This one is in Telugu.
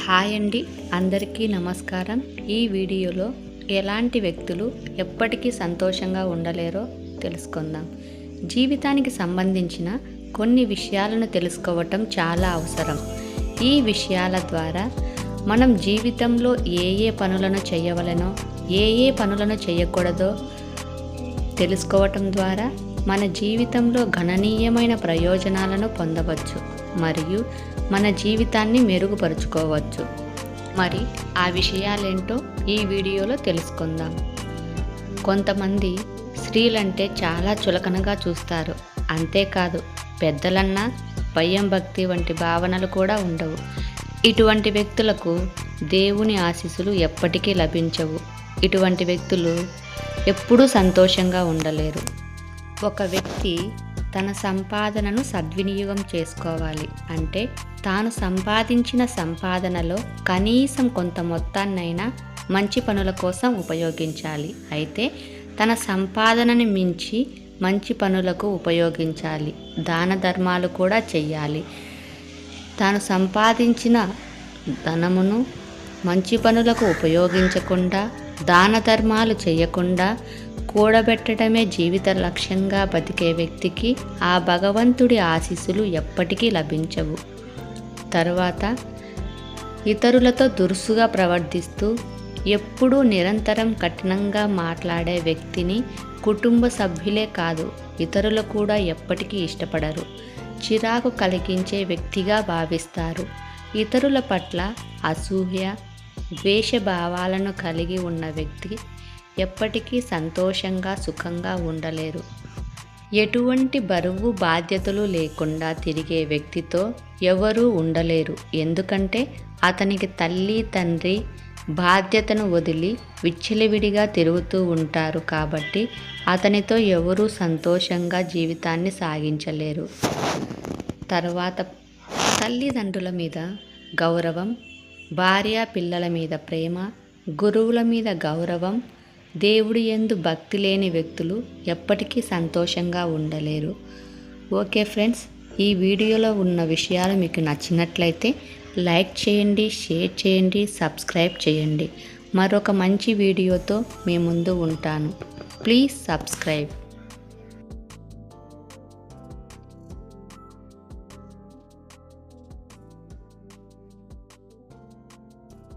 హాయ్ అండి, అందరికీ నమస్కారం. ఈ వీడియోలో ఎలాంటి వ్యక్తులు ఎప్పటికీ సంతోషంగా ఉండలేరో తెలుసుకుందాం. జీవితానికి సంబంధించిన కొన్ని విషయాలను తెలుసుకోవటం చాలా అవసరం. ఈ విషయాల ద్వారా మనం జీవితంలో ఏ పనులను చేయవలెనో ఏ పనులను చేయకూడదో తెలుసుకోవటం ద్వారా మన జీవితంలో గణనీయమైన ప్రయోజనాలను పొందవచ్చు మరియు మన జీవితాన్ని మెరుగుపరుచుకోవచ్చు. మరి ఆ విషయాలేంటో ఈ వీడియోలో తెలుసుకుందాం. కొంతమంది స్త్రీలంటే చాలా చులకనగా చూస్తారు. అంతేకాదు, పెద్దలన్నా భయం, భక్తి వంటి భావనలు కూడా ఉండవు. ఇటువంటి వ్యక్తులకు దేవుని ఆశీస్సులు ఎప్పటికీ లభించవు. ఇటువంటి వ్యక్తులు ఎప్పుడూ సంతోషంగా ఉండలేరు. ఒక వ్యక్తి తన సంపాదనను సద్వినియోగం చేసుకోవాలి. అంటే తాను సంపాదించిన సంపాదనలో కనీసం కొంత మొత్తాన్నైనా మంచి పనుల కోసం ఉపయోగించాలి. అయితే తన సంపాదనని మించి మంచి పనులకు ఉపయోగించాలి. దాన ధర్మాలు కూడా చెయ్యాలి. తాను సంపాదించిన ధనమును మంచి పనులకు ఉపయోగించకుండా, దాన ధర్మాలు చేయకుండా కూడబెట్టడమే జీవిత లక్ష్యంగా బతికే వ్యక్తికి ఆ భగవంతుడి ఆశీస్సులు ఎప్పటికీ లభించవు. తరువాత ఇతరులతో దురుసుగా ప్రవర్తిస్తూ ఎప్పుడూ నిరంతరం కఠినంగా మాట్లాడే వ్యక్తిని కుటుంబ సభ్యులే కాదు, ఇతరులు కూడా ఎప్పటికీ ఇష్టపడరు. చిరాకు కలిగించే వ్యక్తిగా భావిస్తారు. ఇతరుల పట్ల అసూయ, ద్వేష భావాలను కలిగి ఉన్న వ్యక్తి ఎప్పటికీ సంతోషంగా, సుఖంగా ఉండలేరు. ఎటువంటి బరువు, బాధ్యతలు లేకుండా తిరిగే వ్యక్తితో ఎవరూ ఉండలేరు. ఎందుకంటే అతనికి తల్లి, తండ్రి బాధ్యతను వదిలి విచ్చలవిడిగా తిరుగుతూ ఉంటారు. కాబట్టి అతనితో ఎవరూ సంతోషంగా జీవితాన్ని సాగించలేరు. తర్వాత తల్లిదండ్రుల మీద గౌరవం, భార్య పిల్లల మీద ప్రేమ, గురువుల మీద గౌరవం, దేవుడి యందు భక్తి లేని వ్యక్తులు ఎప్పటికీ సంతోషంగా ఉండలేరు. ఓకే ఫ్రెండ్స్, ఈ వీడియోలో ఉన్న విషయాలు మీకు నచ్చినట్లయితే లైక్ చేయండి, షేర్ చేయండి, సబ్స్క్రైబ్ చేయండి. మరొక మంచి వీడియోతో మీ ముందు ఉంటాను. Please subscribe.